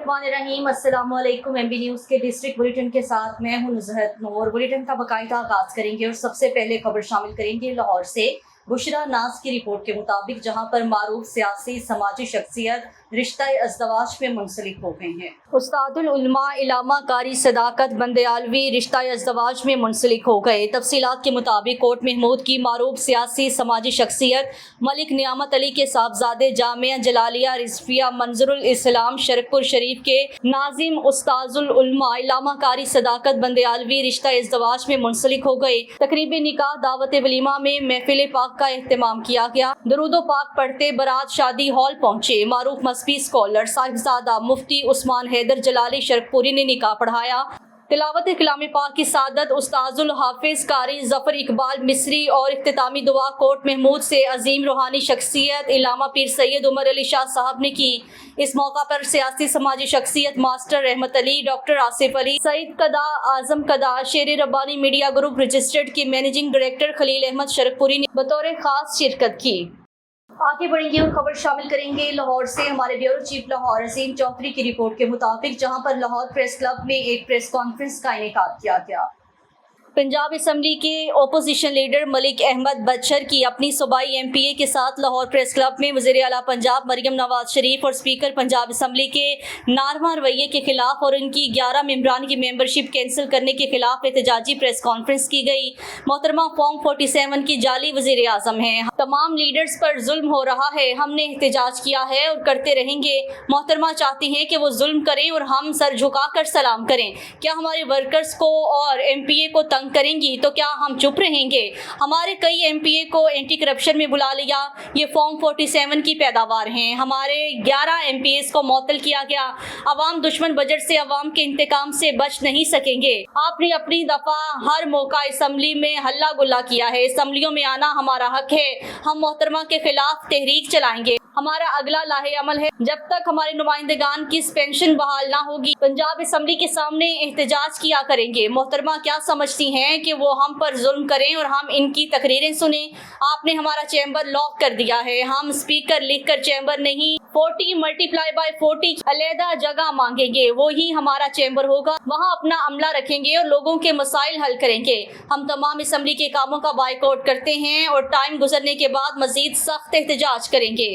बिस्मिल्लाहिर्रहमानिर्रहीम। अस्सलाम वालेकुम। एमबी न्यूज़ के डिस्ट्रिक्ट बुलेटिन के साथ मैं हूं नुज़हत नूर। बुलेटिन का बाकायदा आगाज करेंगे और सबसे पहले खबर शामिल करेंगे लाहौर से। बुशरा नाज की रिपोर्ट के मुताबिक जहां पर मारूफ सियासी समाजी शख्सियत रिश्ता अज़दवाज में मुंसलिक हो गए हैं। उस्तादुल उलमा इलामा कारी सदाकत बंदयालवी रिश्ता अज़दवाज में मुंसलिक हो गए। तफसीलात के मुताबिक कोट महमूद की मारूफ सियासी समाजी शख्सियत मलिक नियामत अली के साहबजादे जामिया जलालिया रिजविया मंजरुल इस्लाम शरकपुर शरीफ के नाजिम उस्ताजुल उलमा इलामा कारी सदाकत बंदयालवी रिश्ता अज़दवाज में मुंसलिक हो गए। तकरीब निकाह दावत वलीमा में महफिल पाक का एहतमाम किया गया। दरूदो पाक पढ़ते बारात शादी हॉल पहुंचे। मारूफ मसबी स्कॉलर साहिबजादा मुफ्ती उस्मान हैदर जलाली शरकपुरी ने निकाह पढ़ाया। तिलावत कलाम पाक की सादत उस्ताजुल हाफिज कारी जफर इकबाल मिस्री और इख्तितामी दुआ कोट महमूद से अजीम रूहानी शख्सियत इलामा पीर सैयद उमर अली शाह साहब ने की। इस मौका पर सियासी समाजी शख्सियत मास्टर रहमत अली, डॉक्टर आसिफ अली, सईद कदा, आजम कदा, शेर रब्बानी मीडिया ग्रुप रजिस्टर्ड के मैनेजिंग डायरेक्टर खलील अहमद शरकपुरी ने बतौर खास शिरकत की। आगे बढ़ेंगे और खबर शामिल करेंगे लाहौर से। हमारे ब्यूरो चीफ लाहौर अजीम चौधरी की रिपोर्ट के मुताबिक जहां पर लाहौर प्रेस क्लब में एक प्रेस कॉन्फ्रेंस का इनेकाद किया गया। पंजाब असम्बली के ओपोजिशन लीडर मलिक अहमद बचर की अपनी सूबाई एमपीए के साथ लाहौर प्रेस क्लब में वज़ीर आला पंजाब मरियम नवाज शरीफ और स्पीकर पंजाब असम्बली के नारमा रवैये के खिलाफ और उनकी 11 मेंबरान की मेंबरशिप कैंसिल करने के खिलाफ एहतजाजी प्रेस कॉन्फ्रेंस की गई। मोहतरमा फॉर्म 47 की जाली वज़ीर आज़म है, तमाम लीडर्स पर जुल्म हो रहा है, हमने एहतजाज किया है और करते रहेंगे। मोहतरमा चाहती हैं कि वो जुल्म करें और हम सर झुका कर सलाम करें। क्या हमारे वर्कर्स को और एमपीए को तंग करेंगी तो क्या हम चुप रहेंगे? हमारे कई एमपीए को एंटी करप्शन में बुला लिया, ये फॉर्म 47 की पैदावार हैं। हमारे 11 एमपीएस को मुअत्तल किया गया। अवाम दुश्मन बजट से अवाम के इंतकाम से बच नहीं सकेंगे। आपने अपनी दफा हर मौका असम्बली में हल्ला गुल्ला किया है, असम्बलियों में आना हमारा हक है। हम मोहतरमा के खिलाफ तहरीक चलाएंगे। हमारा अगला लाहे अमल है जब तक हमारे नुमाइंदगान की पेंशन बहाल ना होगी पंजाब असम्बली के सामने एहतजाज किया करेंगे। मोहतरमा क्या समझती हैं कि वो हम पर जुल्म करें और हम इनकी तकरीरें सुने? आपने हमारा चैम्बर लॉक कर दिया है। हम स्पीकर लिख कर चैम्बर नहीं 40 × 40 अलहदा जगह मांगेंगे, वो ही हमारा चैम्बर होगा। वहाँ अपना अमला रखेंगे और लोगों के मसाइल हल करेंगे। हम तमाम असम्बली के कामों का बाइकआउट करते हैं और टाइम गुजरने के बाद मजीद सख्त एहतजाज करेंगे।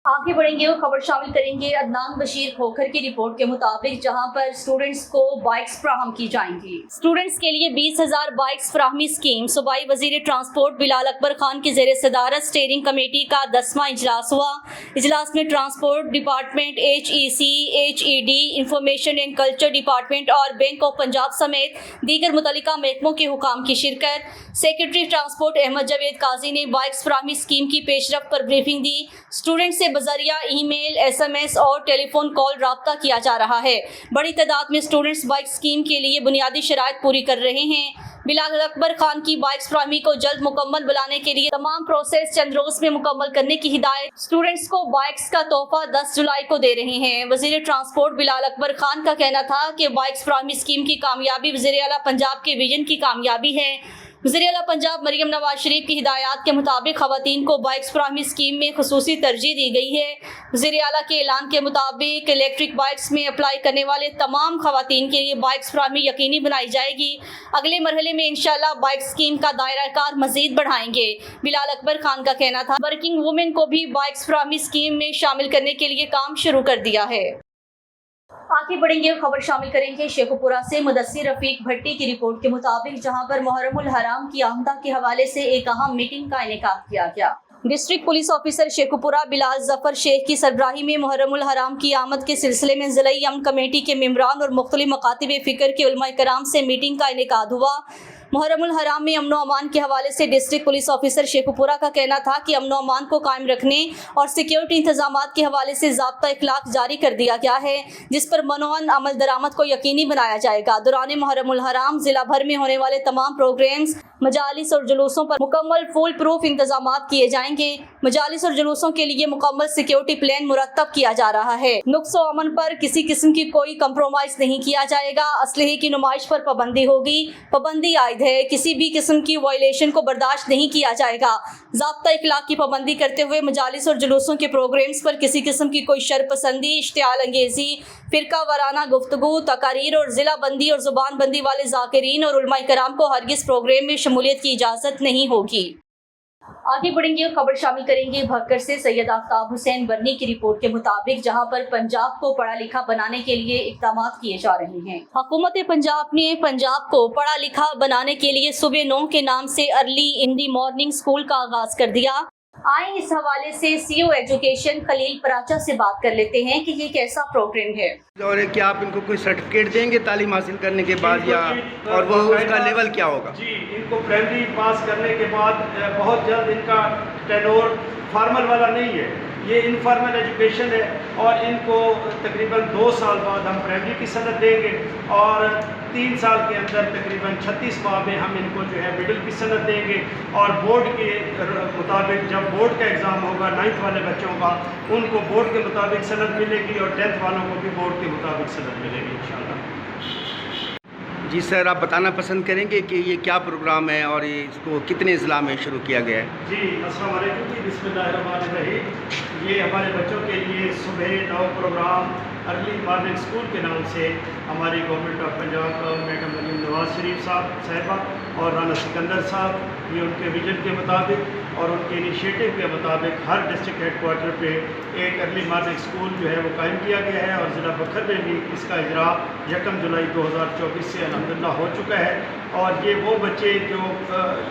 आगे बढ़ेंगे और खबर शामिल करेंगे अदनान बशीर खोखर की रिपोर्ट के मुताबिक जहां पर स्टूडेंट्स को बाइक्स फराहम की जाएंगी। स्टूडेंट्स के लिए 20,000 बाइक्स फराहमी स्कीम। सूबाई वजीर ट्रांसपोर्ट बिलाल अकबर खान की ज़ेर सदारत स्टीयरिंग कमेटी का 10वां इजलास हुआ। इजलास में transport department, HEC, HED, information and culture department और बैंक ऑफ पंजाब समेत दीगर मुतल्लिका महकमों के हुकाम की शिरकत। सेक्रेटरी ट्रांसपोर्ट अहमद जावेद काजी ने बाइक्स फराहमी स्कीम की पेशरफ पर ब्रीफिंग दी। स्टूडेंट से बजरिया ईमेल, SMS और टेलीफोन कॉल राब्ता किया जा रहा है। बड़ी तादाद में स्टूडेंट्स बाइक स्कीम के लिए बुनियादी शराइत पूरी कर रहे हैं। बिलाल अकबर खान की बाइक्स फराहमी को जल्द मुकम्मल बनाने के लिए तमाम प्रोसेस चंद रोज में मुकम्मल करने की हिदायत। स्टूडेंट्स को बाइक्स का तोहफा 10 जुलाई को दे रहे हैं। वजीर ट्रांसपोर्ट बिलाल अकबर खान का कहना था कि बाइक्स फराहमी स्कीम की कामयाबी वज़ीर आला पंजाब के विजन की कामयाबी है। वज़ीर आला पंजाब मरियम नवाज शरीफ की हिदायत के मुताबिक खवातीन को बाइक्स फराहमी स्कीम में खुसूसी तरजीह दी गई है। वज़ीर आला के ऐलान के मुताबिक इलेक्ट्रिक बाइक्स में अप्लाई करने वाले तमाम खवातीन के लिए बाइक्स फराहमी यकीनी बनाई जाएगी। अगले मरहले में इंशाअल्लाह बाइक स्कीम का दायरा कार मजीद बढ़ाएंगे। बिलाल अकबर खान का कहना था वर्किंग वुमेन को भी बाइक्स फराहमी स्कीम में शामिल करने के लिए काम शुरू कर दिया है। आगे बढ़ेंगे और खबर शामिल करेंगे शेखुपुरा से। मुदस्सिर रफीक भट्टी की रिपोर्ट के मुताबिक जहां पर मुहर्रमुल हराम की आमदा के हवाले से एक अहम मीटिंग का इनेकाद किया गया। District police officer Sheikhupura Bilal Zafar Sheikh की सरबराही में मुहर्रमुल हराम की आमद के सिलसिले में ज़िला अमन कमेटी के मेंबरान और मुख्तलिफ मकातिब फ़िक्र के उलमा कराम से मीटिंग का इनेकाद हुआ। मुहर्रमुल हराम में अमन व अमान के हवाले से डिस्ट्रिक्ट पुलिस ऑफिसर शेखुपुरा का कहना था कि अमन व अमान को कायम रखने और सिक्योरिटी इंतजामात के हवाले से ज़ाब्ता इखलाक जारी कर दिया गया है, जिस पर मनोअन अमल दरामद को यकीनी बनाया जाएगा। दौरान मुहर्रमुल हराम जिला भर में होने वाले तमाम प्रोग्राम्स मजालिस और जुलूसों पर मुकम्मल फुल प्रूफ इंतजामात किए जाएंगे। मजालिस और जुलूसों के लिए मुकम्मल सिक्योरिटी प्लान मुरतब किया जा रहा है। नुक्स व अमन पर किसी किस्म की कोई कंप्रोमाइज नहीं किया जाएगा। असलहे की नुमाइश पर पाबंदी होगी, पाबंदी आयद है। किसी भी किस्म की वायलेशन को बर्दाश्त नहीं किया जाएगा। ज़ाब्ता इखलाक की पाबंदी करते हुए मजालिस और जुलूसों के प्रोग्राम्स पर किसी किस्म की कोई शरपसंदी, इश्तियाल अंगेज़ी, फ़िरका वाराना गुफ्तगू, तकारीर और ज़िला बंदी और ज़ुबान बंदी वाले ज़ाकिरीन और उलमा कराम को हरगिज़ प्रोग्राम में शमूलियत की इजाज़त नहीं होगी। आगे बढ़ेंगे और खबर शामिल करेंगे भक्कर से सैयद आफ्ताब हुसैन बन्नी की रिपोर्ट के मुताबिक, जहां पर पंजाब को पढ़ा लिखा बनाने के लिए इक़दाम किए जा रहे हैं। हुकूमत पंजाब ने पंजाब को पढ़ा लिखा बनाने के लिए सुबह 9 के नाम से early in the morning school का आगाज कर दिया। आए इस हवाले से सीईओ एजुकेशन खलील पराचा से बात कर लेते हैं कि ये कैसा प्रोग्राम है और क्या आप इनको कोई सर्टिफिकेट देंगे तालीम हासिल करने के बाद, या और वो उसका लेवल क्या होगा? जी, इनको प्राइमरी पास करने के बाद बहुत जल्द इनका टेनोर फॉर्मल वाला नहीं है, ये इनफॉर्मल एजुकेशन है और इनको तकरीबन 2 साल बाद हम प्राइमरी की सनद देंगे और 3 साल के अंदर तकरीबन 36 माह में हम इनको जो है मिडिल की सनद देंगे। और बोर्ड के मुताबिक जब बोर्ड का एग्ज़ाम होगा 9th वाले बच्चों का, उनको बोर्ड के मुताबिक सनद मिलेगी और 10th वालों को भी बोर्ड के मुताबिक सनद मिलेगी इंशाल्लाह। जी सर, आप बताना पसंद करेंगे कि ये क्या प्रोग्राम है और इसको कितने ज़िला में शुरू किया गया है? जी, अस्सलाम वालेकुम जी, बिस्मिल्लाहिर्रहमानिर्रहीम। ये हमारे बच्चों के लिए सुबह 9 प्रोग्राम अर्ली मॉर्निंग स्कूल के नाम से हमारी government of Punjab madam Maryam Nawaz Sharif साहिबा और राना सिकंदर साहब, ये उनके विजन के मुताबिक और उनके इनिशिएटिव के मुताबिक हर डिस्ट्रिक्ट हेड क्वार्टर पे एक अर्ली मॉर्निंग स्कूल जो है वो कायम किया गया है और ज़िला बखर में भी इसका इजरा 1 जुलाई 2024 से अल्हम्दुलिल्लाह हो चुका है। और ये वो बच्चे जो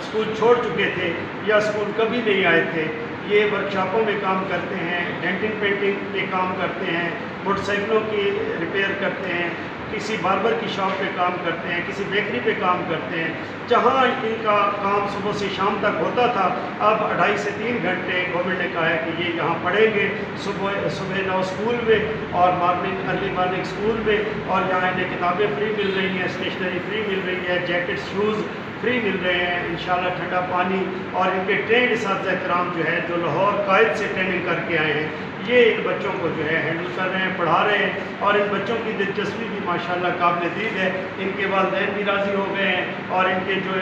स्कूल छोड़ चुके थे या स्कूल कभी नहीं आए थे, ये वर्कशॉपों में काम करते हैं, डेंटिंग पेंटिंग पे काम करते हैं, मोटरसाइकिलों की रिपेयर करते हैं, किसी बार्बर की शॉप पे काम करते हैं, किसी बेकरी पे काम करते हैं। जहाँ इनका काम सुबह से शाम तक होता था, अब 2.5 से 3 घंटे गवर्नमेंट ने कहा है कि ये यहाँ पढ़ेंगे सुबह 9 स्कूल में और अर्ली मॉर्निंग स्कूल में। और यहाँ इन्हें किताबें फ्री मिल रही हैं, स्टेशनरी फ्री मिल रही है, जैकेट शूज़ फ्री मिल रहे हैं इंशाल्लाह, ठंडा पानी। और इनके ट्रेंड इस्ताद कराम जो है जो लाहौर कायद से ट्रेनिंग करके आए हैं, ये इन बच्चों को जो है हैंडल कर रहे हैं, पढ़ा रहे हैं। और इन बच्चों की दिलचस्पी भी माशाल्लाह काबिल दीद है। इनके वालिदैन भी राज़ी हो गए हैं और इनके जो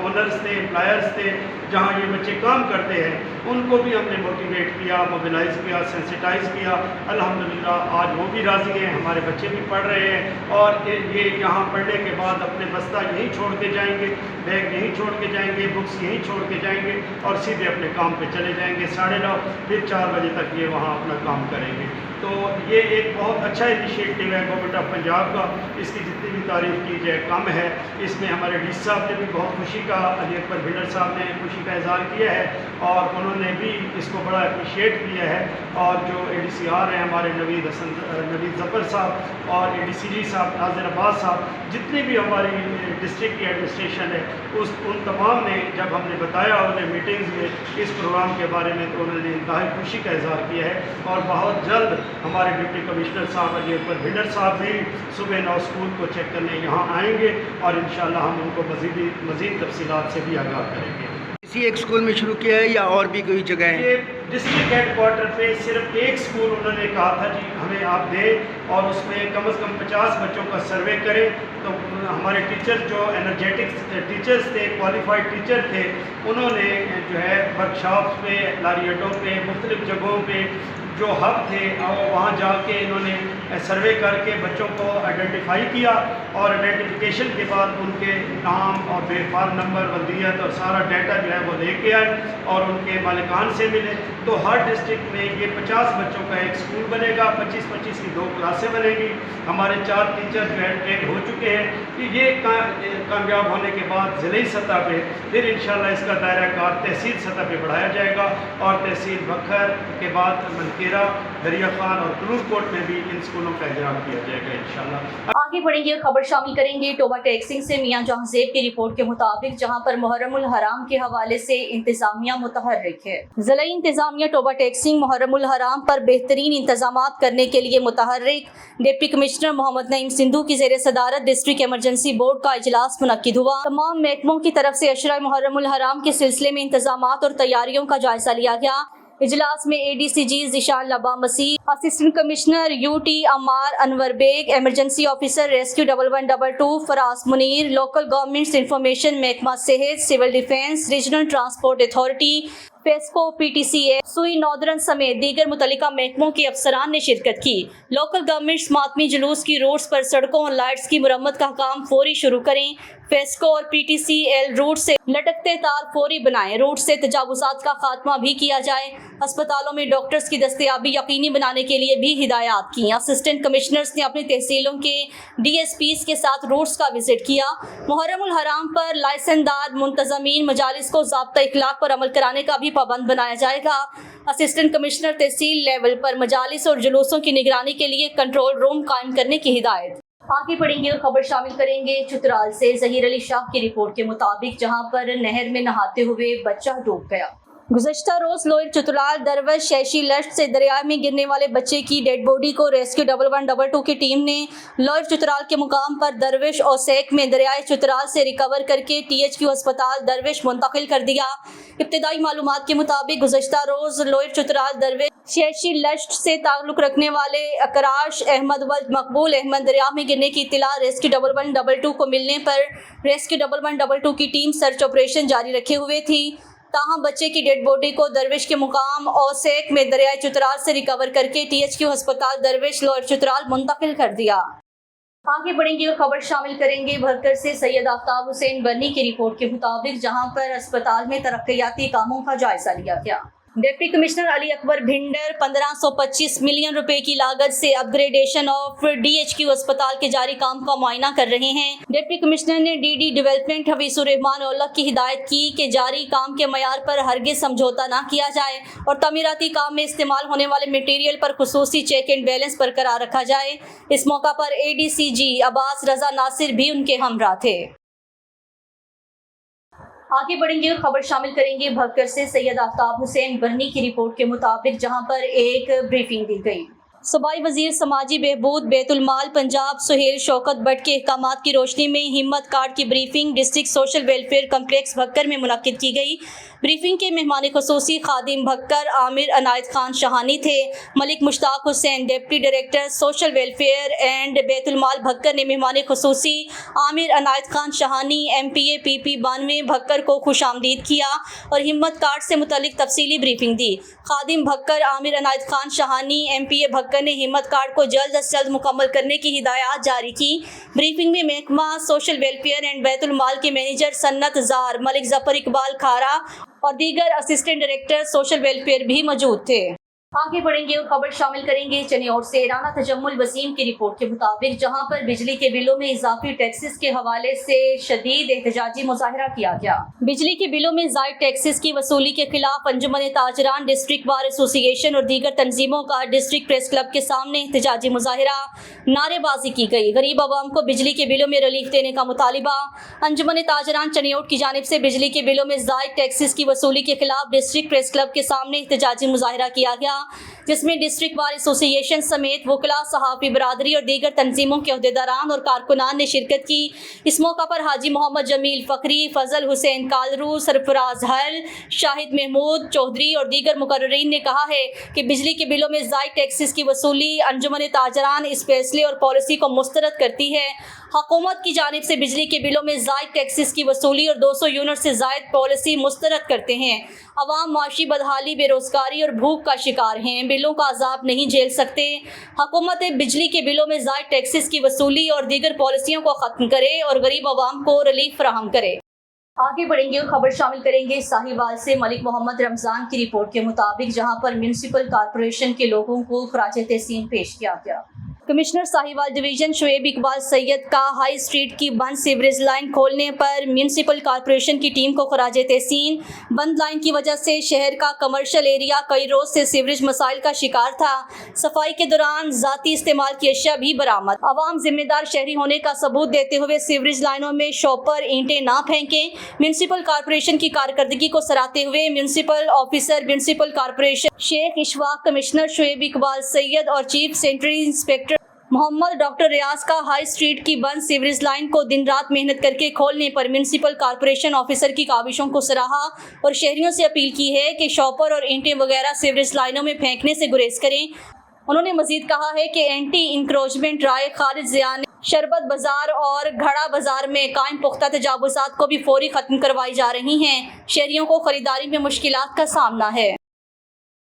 ओनर्स थे, एम्प्लॉयर्स थे, जहाँ ये बच्चे काम करते हैं, उनको भी हमने मोटिवेट किया, मोबिलाइज़ किया, सेंसिटाइज़ किया। अल्हम्दुलिल्लाह आज वो भी राज़ी हैं, हमारे बच्चे भी पढ़ रहे हैं। और ये यहाँ पढ़ने के बाद अपने बस्ता यहीं छोड़ के जाएंगे, बैग यहीं छोड़ के जाएंगे, बुक्स यहीं छोड़ के जाएंगे और सीधे अपने काम पे चले जाएंगे 9:30, फिर 4 बजे तक ये वहाँ अपना काम करेंगे। तो ये एक बहुत अच्छा इनिशिएटिव है गवर्नमेंट ऑफ पंजाब का, इसकी जितनी भी तारीफ़ की जाए कम है। इसमें हमारे डी साहब ने भी बहुत खुशी का, अली अकबर भिंडर साहब ने खुशी का इजहार किया है और उन्होंने भी इसको बड़ा अप्रिशिएट किया है। और जो ADCR हैं हमारे नवीद ज़फ़र साहब और ADCG साहब नाज़िर अब्बास साहब, जितनी भी हमारी डिस्ट्रिक्ट की एडमिनिस्ट्रेशन है, उन तमाम ने जब हमने बताया उन्हें मीटिंग्स में इस प्रोग्राम के बारे में, तो उन्होंने इंतहाई खुशी का इजहार किया है। और बहुत जल्द हमारे डिप्टी कमिश्नर साहब अली अकबर भिंडर साहब भी सुबह 9 स्कूल को चेक करने यहाँ आएंगे और इंशाल्लाह हम उनको मज़ीद तफसीलात से भी आगाह करेंगे। इसी एक स्कूल में शुरू किया है या और भी कोई जगह है? ये डिस्ट्रिक्ट हेड क्वार्टर पे सिर्फ एक स्कूल उन्होंने कहा था जी हमें आप दें और उसमें कम से कम 50 बच्चों का सर्वे करें। तो हमारे टीचर जो एनर्जेटिक्स टीचर्स थे, क्वालिफाइड टीचर थे, उन्होंने जो है वर्कशॉप्स पे, लारी अड्डों पे, मुख्तलिफ जगहों पे जो हब थे वहाँ जाके इन्होंने सर्वे करके बच्चों को आइडेंटिफाई किया और आइडेंटिफिकेशन के बाद उनके नाम और बेफार नंबर, वल्दियत और सारा डाटा जो है वो लेके आए और उनके मालिकान से मिले। तो हर डिस्ट्रिक्ट में ये 50 बच्चों का एक स्कूल बनेगा, 25-25 की 2 क्लासें बनेगी। हमारे 4 टीचर जो है ट्रेन हो चुके हैं कि ये कामयाब होने के बाद ज़िले सतह पे फिर इंशाल्लाह इसका दायरा कार तहसील सतह पे बढ़ाया जाएगा और तहसील बखर के बाद मनकेरा, दरिया खान और कलूर कोट में भी इन स्कूल उसूलों का इजराम किया जाएगा इंशाअल्लाह। आगे बढ़ेंगे, खबर शामिल करेंगे टोबा टैक्सिंग से मियां जहांजेब की रिपोर्ट के मुताबिक, जहां पर मुहर्रमुल हराम के हवाले से इंतजामिया मुतहर्रिक है। ज़िला इंतजामिया टोबा टैक्सिंग मुहर्रमुल हराम पर बेहतरीन इंतजामात करने के लिए मुतहर्रिक। डिप्टी कमिश्नर मोहम्मद नईम सिंधु की ज़ेर सदारत डिस्ट्रिक्ट इमरजेंसी बोर्ड का इजलास मुनक्किद हुआ। तमाम महकमों की तरफ से अशरा मुहर्रमुल हराम के सिलसिले में इंतजामात और तैयारियों का जायजा लिया गया। इजलास में ADCG Zeeshan Laba Masih, assistant commissioner UT Ammar Anwar Baig, emergency officer rescue 1122 Faraz Munir, local governments information महकमा सेहत, civil defence, regional transport authority, FESCO, PTCA, Sui northern समेत दीगर मुतल्लिका महकमों के अफसरान ने शिरकत की। लोकल गवर्नमेंट्स मातमी जुलूस की रोड्स पर सड़कों और लाइट्स की मुरम्मत का काम फौरी शुरू करें। फेस्को और PTCL रूट से लटकते तार फौरी बनाएं। रूट से तजावुजात का खात्मा भी किया जाए। अस्पतालों में डॉक्टर्स की दस्तयाबी यकीनी बनाने के लिए भी हिदायत की। असिस्टेंट कमिश्नर्स ने अपनी तहसीलों के DSPs के साथ रूट्स का विजिट किया। मुहर्रमुल हराम पर लाइसेंसदार मुंतजमीन मजालिस को ज़ाब्ता इखलाक पर अमल कराने का भी पाबंद बनाया जाएगा। असिस्टेंट कमिश्नर तहसील लेवल पर मजालिस और जुलूसों की निगरानी के लिए कंट्रोल रूम कायम करने की हिदायत। आगे बढ़ेंगे और खबर शामिल करेंगे चुतराल से ज़हीर अली शाह की रिपोर्ट के मुताबिक, जहां पर नहर में नहाते हुए बच्चा डूब गया। गुज़श्ता रोज लोयर चुतराल दरवेश शैशी लश्त से दरिया में गिरने वाले बच्चे की डेड बॉडी को रेस्क्यू 1122 की टीम ने लोयर चुतराल के मुकाम पर दरवेश और सेक में दरियाए चुतराल से रिकवर करके THQ अस्पताल दरवेश मुंतकिल कर दिया। इब्तिदाई मालूमात के मुताबिक गुज़श्ता रोज लोयर चुतराल दरवेश शैशी लश्त से ताल्लुक रखने वाले अकराश अहमद वल्द मकबूल अहमद दरिया में गिरने की इत्तला रेस्क्यू 1122 को मिलने पर रेस्क्यू 1122 की टीम सर्च ऑपरेशन जारी रखे हुए थी। ताहम बच्चे की डेड बॉडी को दरवेश के मुकाम और सेक में दरियाए चुतराल से रिकवर करके THQ अस्पताल दरवेश लोअर चुतराल मुंतकिल कर दिया। आगे बढ़ेंगे और खबर शामिल करेंगे भरकर से सैयद आफ्ताब हुसैन बर्नी की रिपोर्ट के मुताबिक, जहां पर अस्पताल में तरक्याती कामों का जायजा लिया गया। Deputy commissioner Ali Akbar Bhinder 1525 million रुपए की लागत से अपग्रेडेशन ऑफ DHQ अस्पताल के जारी काम का मुआयना कर रहे हैं। डिप्टी कमिश्नर ने DD डेवलपमेंट हफीजुर रहमान औलख की हिदायत की कि जारी काम के मयार पर हरगिज समझौता न किया जाए और तमीराती काम में इस्तेमाल होने वाले मटेरियल पर खुसूसी चेक एंड बैलेंस बरकरार रखा जाए। इस मौका पर ADCG अब्बास रजा नासिर भी उनके हमरा थे। आगे बढ़ेंगे और खबर शामिल करेंगे भक्कर से सैयद आफ्ताब हुसैन बर्नी की रिपोर्ट के मुताबिक, जहां पर एक ब्रीफिंग दी गई। सूबाई वजीर समाजी बहबूद बैतुल माल पंजाब सुहेल शौकत भट्ट के अहकामात की रोशनी में हिम्मत कार्ड की briefing district social welfare complex Bhakkar में मुनक्किद की गई। ब्रीफिंग के मेहमान खुसूसी खादिम भक्कर आमिर अनायत खान शाहानी थे। Malik Mushtaq Hussain deputy director social welfare and Baitul Mal Bhakkar ने मेहमान खुसूसी आमिर अनायत खान शाहानी MPA PP 92 भक्कर को खुशामदीद किया और हिम्मत कार्ड से मुतल्लिक तफसीली ब्रीफिंग दी। खादिम भक्कर आमिर अनायत खान शाहानी MPA भक्कर ने हिम्मत कार्ड को जल्द अज जल्द मुकम्मल करने की हिदायत जारी की। ब्रीफिंग में महकमा सोशल वेलफेयर एंड बैतुल माल के मैनेजर सन्नत जार मलिक जफर इकबाल खारा और दीगर असिस्टेंट डायरेक्टर सोशल वेलफेयर भी मौजूद थे। आगे बढ़ेंगे और खबर शामिल करेंगे चनियोर से राना तजम्मुल वसीम की रिपोर्ट के मुताबिक, जहां पर बिजली के बिलों में इजाफी टैक्सेस के हवाले से शदीद एहतजाजी मुजाहरा किया गया। बिजली के बिलों में जायद टैक्सेस की वसूली के खिलाफ अंजुमन ताजरान, डिस्ट्रिक्ट बार एसोसिएशन और दीगर तंजीमों का डिस्ट्रिक्ट प्रेस क्लब के सामने एहतजाजी मुजाहरा, नारेबाजी की गई। गरीब आवाम को बिजली के बिलों में रिलीफ देने का मुतालिबा। अंजुमन ताजरान चनियोट की जानिब से बिजली के बिलों में जायद टैक्सेस की वसूली के खिलाफ डिस्ट्रिक्ट प्रेस क्लब के सामने एहतजाजी मुजाहरा किया गया, जिसमें डिस्ट्रिक्ट बार एसोसिएशन समेत वकला, सहाफ़ी बरादरी और दीगर तंजीमों के अहदेदारान और कारकुनान ने शिरकत की। इस मौका पर हाजी मोहम्मद जमील फ़करी, फजल हुसैन कालरू, सरफराज हल, शाहिद महमूद चौधरी और दीगर मुकर्ररीन ने कहा है कि बिजली के बिलों में जायद टैक्सेस की वसूली अंजुमन ताजरान इस फैसले और पॉलिसी को मुस्तरद करती है। हुकूमत की जानिब से बिजली के बिलों में जायद टैक्सेस की वसूली और 200 यूनिट से जायद पॉलिसी मुस्तरद करते हैं। अवाम माशी बदहाली, बेरोजगारी और भूख का शिकार हैं, बिलों का अजाब नहीं झेल सकते। हुकूमत बिजली के बिलों में जायद टैक्सेस की वसूली और दीगर पॉलिसियों को ख़त्म करे और गरीब अवाम को रिलीफ फराहम करे। आगे बढ़ेंगे और खबर शामिल करेंगे साहिवाल से मलिक मोहम्मद रमज़ान की रिपोर्ट के मुताबिक, जहां पर म्यूनसिपल कॉरपोरेशन के लोगों को खराज तहसीन पेश किया गया। कमिश्नर साहिवाल डिवीजन शुएब इकबाल सैयद का हाई स्ट्रीट की बंद सीवरेज लाइन खोलने पर म्यूनिसिपल कॉरपोरेशन की टीम को खराजे तहसीन। बंद लाइन की वजह से शहर का कमर्शियल एरिया कई रोज से सीवरेज मसाइल का शिकार था। सफाई के दौरान जाती इस्तेमाल की अशिया भी बरामद। अवाम जिम्मेदार शहरी होने का सबूत देते हुए सीवरेज लाइनों में शॉपर ईंटें ना फेंकें। म्यूनिसिपल कॉरपोरेशन की कारकर्दगी को सराहते हुए municipal officer municipal corporation Sheikh Ishfaq, commissioner Shoaib Iqbal Syed और chief sanitary inspector Muhammad doctor Riaz का हाई स्ट्रीट की बंद सीवरेज लाइन को दिन रात मेहनत करके खोलने पर म्यूनिसिपल कॉरपोरेशन ऑफिसर की काविशों को सराहा और शहरियों से अपील की है कि शॉपर और ईंटें वगैरह सीवरेज लाइनों में फेंकने से गुरेज करें। उन्होंने मजीद कहा है कि एंटी इंक्रोचमेंट राय खालिद जिया ने शरबत बाजार और घड़ा बाजार में कायम पुख्ता तजावुजात को भी फौरी खत्म करवाई जा रही हैं। शहरियों को खरीदारी में मुश्किलात का सामना है।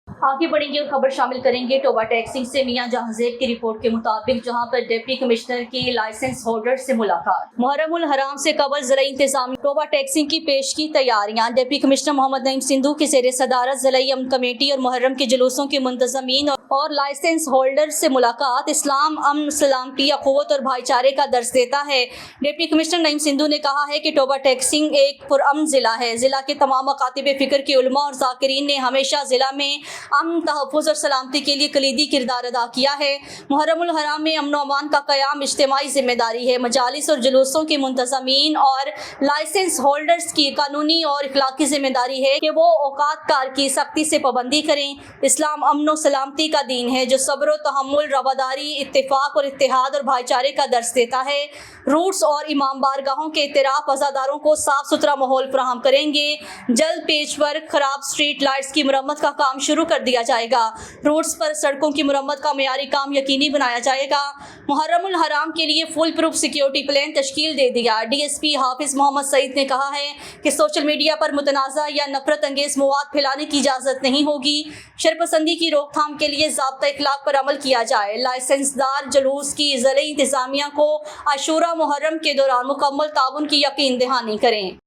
आगे बढ़ेंगे और खबर शामिल करेंगे टोबा टैक्सिंग से मियां जहांजेब की रिपोर्ट के मुताबिक, जहां पर डिप्टी कमिश्नर की लाइसेंस होल्डर से मुलाकात। मुहर्रम उल हराम से कबल ज़िला इंतजाम टोबा टैक्सिंग की पेश की तैयारियां। डिप्टी कमिश्नर मोहम्मद नईम सिंधु की ज़ेर सदारत ज़िला अमन कमेटी और मुहर्रम के जुलूसों के मुंतज़मीन और लाइसेंस होल्डर से मुलाकात इस्लाम, अमन, सलामती, अखुवत और भाईचारे का दर्ज देता है। डिप्टी कमिश्नर नईम सिंधु ने कहा है कि टोबा टैक्सिंग एक पुरअमन ज़िला है। ज़िला के तमाम मकातिब फ़िक्र के उलमा और ज़ाकिरीन ने हमेशा ज़िला में अमन, तहफ़्फ़ुज़ और सलामती के लिए कलीदी किरदार अदा किया है। मुहर्रम उल हराम में अमन व अमान का क़याम इज्तिमाई ज़िम्मेदारी है। मजालिस और जुलूसों के मुंतज़मीन और लाइसेंस होल्डर्स की कानूनी और इखलाकी ज़िम्मेदारी है कि वो औकात कार की सख्ती से पाबंदी करें। इस्लाम अमन व सलामती का दीन है जो सब्र, तहम्मुल, रवादारी, इत्तेफाक और इत्तेहाद और भाईचारे का दर्स देता है। रूट्स और इमाम बारगाहों के इतराफ़ अज़ादारों को साफ सुथरा माहौल फराहम करेंगे। जल्द पेच वर्क, खराब स्ट्रीट लाइट्स की मुरम्मत का काम शुरू कर दिया जाएगा। रोड्स पर सड़कों की मुरम्मत का मेयारी काम यकीनी बनाया जाएगा। मुहर्रम उल हराम के लिए फुल प्रूफ सिक्योरिटी प्लान तश्कील दे दिया। डीएसपी हाफिज मोहम्मद सईद ने कहा है कि सोशल मीडिया पर मुतनाज़ा या नफरत अंगेज मवाद फैलाने की इजाज़त नहीं होगी। शरपसंदी की रोकथाम के लिए ज़ाब्ता इखलाक पर अमल किया जाए। लाइसेंसदार जुलूस की ज़िला इंतज़ामिया को आशूरा मुहर्रम के दौरान मुकम्मल ताउन की यकीन दहानी करें।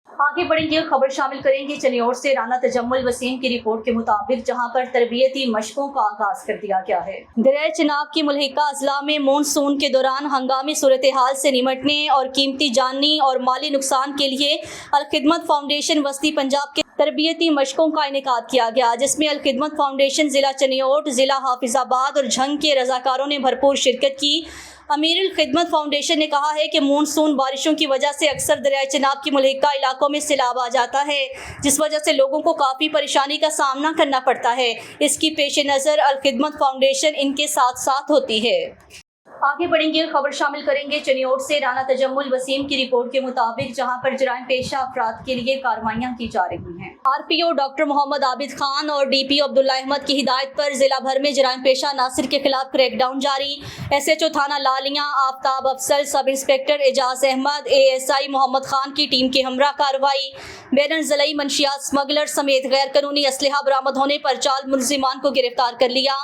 आगे बढ़ेंगे और खबर शामिल करेंगे चनियोर से राना तजम्मुल वसीम की रिपोर्ट के मुताबिक, जहां पर तरबियती मशकों का आगाज कर दिया गया है। दरिया चिनाब की मुल्हिका अजला में मानसून के दौरान हंगामी सूरत हाल से निमटने और कीमती जानी और माली नुकसान के लिए अल-खिदमत फाउंडेशन वस्ती पंजाब के तरबियती मशकों का इनेकाद किया गया, जिसमें अल-खिदमत फाउंडेशन ज़िला चनियोट, ज़िला हाफिजाबाद और झंग के रजाकारों ने भरपूर शिरकत की। अमीरुल खिदमत फाउंडेशन ने कहा है कि मानसून बारिशों की वजह से अक्सर दरिया चिनाब की मुल्हिका इलाकों में सैलाब आ जाता है, जिस वजह से लोगों को काफ़ी परेशानी का सामना करना पड़ता है। इसकी पेश नज़र अल खिदमत फाउंडेशन इनके साथ साथ होती है। आगे बढ़ेंगे और खबर शामिल करेंगे चनियोट से राना तजम्मुल वसीम की रिपोर्ट के मुताबिक, जहां पर जराइम पेशा अफराद के लिए कार्रवाइयां की जा रही हैं। आरपीओ डॉक्टर मोहम्मद आबिद खान और डीपीओ अब्दुल्ला अहमद की हिदायत पर जिला भर में जराइम पेशा नासिर के खिलाफ क्रैकडाउन जारी। एसएचओ थाना लालियां Aftab Afzal, sub inspector Ejaz Ahmad, ASI Muhammad Khan की टीम के हमरा कार्रवाई। बैरन ज़िलाई मंशियात स्मगलर समेत गैर कानूनी असलहा बरामद होने पर 4 मुलजिमान को गिरफ्तार कर लिया।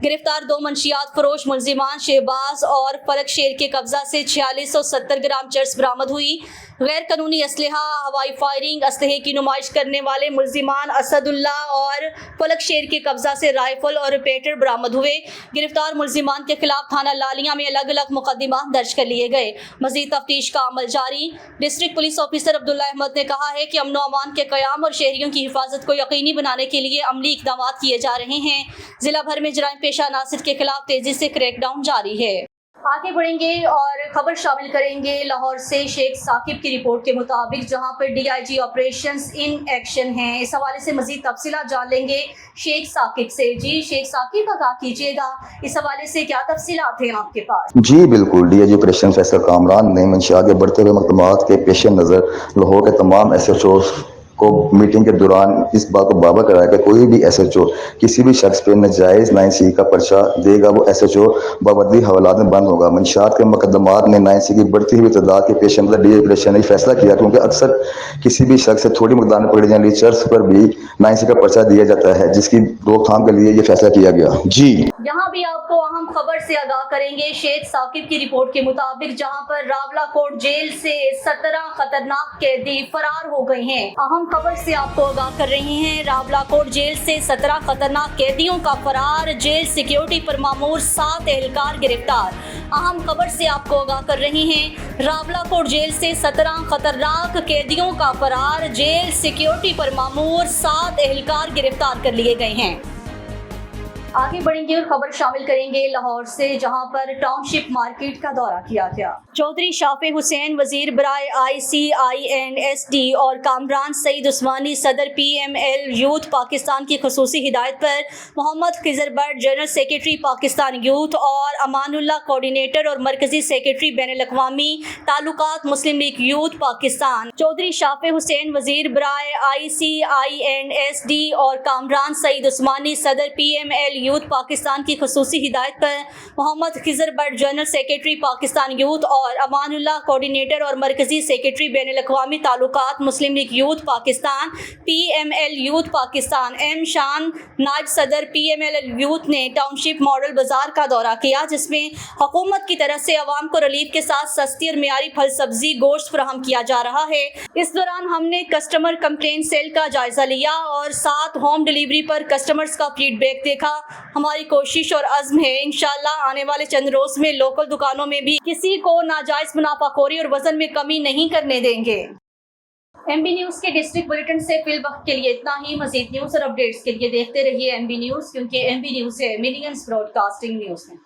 गिरफ्तार 2 मंशियात फरोश मुलजिमान शहबाज और फलक शेर के कब्जा से 4670 ग्राम चर्स बरामद हुई। गैर कानूनी असलहा, हवाई फायरिंग असलहे की नुमाइश करने वाले मुलजिमान असदुल्ला और फलक शेर के कब्जा से राइफल और रिपेटर बरामद हुए। गिरफ्तार मुलजिमान के खिलाफ थाना लालियां में अलग अलग मुकदमा दर्ज कर लिए गए। मजीद तफ्तीश का अमल जारी। District police officer Abdullah Ahmed ने कहा है कि अमन व अमान के क़याम और शहरियों की हिफाजत को यकीनी बनाने के लिए अमली इक़दाम किए जा रहे हैं। जिला भर में जराइम पेशा नासिर के खिलाफ तेजी से क्रैकडाउन जारी है। आगे बढ़ेंगे और खबर शामिल करेंगे लाहौर से शेख साकिब की रिपोर्ट के मुताबिक, जहां पर डीआईजी ऑपरेशंस इन एक्शन हैं। इस हवाले से मजीद तफसीलात जान लेंगे शेख साकिब से। जी शेख साकिब, आगाह कीजिएगा, इस हवाले से क्या तफसीलात हैं आपके पास? जी बिल्कुल, डीआईजी ऑपरेशन फैसल कामरान ने मंशियात के बढ़ते हुए मकदमात के पेश नज़र लाहौर के तमाम एसएचओ को मीटिंग के दौरान इस बात को बाबा कराया कि कोई भी एसएचओ किसी भी शख्स पे नाजायज़ 9C का पर्चा देगा, वो एसएचओ बाबदी हवालात में बंद होगा। मंशियात के मुकदमात में 9C की बढ़ती हुई तादाद के पेश नज़र डीआईजी ऑपरेशन ने फैसला किया, क्योंकि अक्सर किसी भी शख्स से थोड़ी मकदार में पकड़े जाने वाली चर्च पर भी 9C का पर्चा दिया जाता है, जिसकी रोकथाम के लिए ये फैसला किया गया। जी यहाँ भी आपको अहम खबर से आगाह करेंगे शेख साकिब की रिपोर्ट के मुताबिक, जहाँ पर रावला कोट जेल से 17 खतरनाक कैदी फरार हो गए हैं। अहम खबर से आपको आगाह कर रहे हैं। रावलाकोट जेल से 17 खतरनाक कैदियों का फरार, जेल सिक्योरिटी पर मामूर 7 एहलकार गिरफ्तार। अहम खबर से आपको आगाह कर रहे हैं। रावलाकोट जेल से 17 खतरनाक कैदियों का फरार, जेल सिक्योरिटी पर मामूर 7 एहलकार गिरफ्तार कर लिए गए हैं। आगे बढ़ेंगे और खबर शामिल करेंगे लाहौर से, जहां पर टाउनशिप मार्केट का दौरा किया गया। चौधरी शाफे हुसैन वजीर बराए ICINSD और कामरान सईद उस्मानी सदर PML यूथ पाकिस्तान की खसूसी हिदायत पर Mohammad Khizar Butt general secretary Pakistan youth और अमानुल्लाह कोऑर्डिनेटर और मरकजी सेक्रेटरी बैनुल-अक़वामी ताल्लुकात मुस्लिम लीग यूथ पाकिस्तान, चौधरी शाफे हुसैन वजीर बराए ICINSD और कामरान सईद उस्मानी सदर PML यूथ पाकिस्तान की खसूसी हिदायत पर Mohammad Khizar Butt general secretary Pakistan youth और अमानुल्लाह कोऑर्डिनेटर और मरकजी सेक्रेटरी बैनुल-अक़वामी ताल्लुकात Muslim League youth Pakistan PML youth Pakistan M Shan नायब सदर PML यूथ ने टाउनशिप मॉडल बाजार का दौरा किया, जिसमें हुकूमत की तरफ से अवाम को रिलीफ के साथ सस्ती और मियारी फल सब्जी गोश्त फराहम किया जा रहा है। इस दौरान हमने कस्टमर कंप्लेंट सेल का जायजा लिया और साथ होम डिलीवरी पर कस्टमर्स का फीडबैक देखा। हमारी कोशिश और अज़्म है इंशाअल्लाह आने वाले चंद रोज में लोकल दुकानों में भी किसी को नाजायज मुनाफाखोरी और वजन में कमी नहीं करने देंगे। MB न्यूज़ के डिस्ट्रिक्ट बुलेटिन से फिल वक्त के लिए इतना ही। मज़ीद न्यूज़ और अपडेट्स के लिए देखते रहिए MB न्यूज़, क्योंकि MB न्यूज़ है मिलियंस ब्रॉडकास्टिंग न्यूज़ में।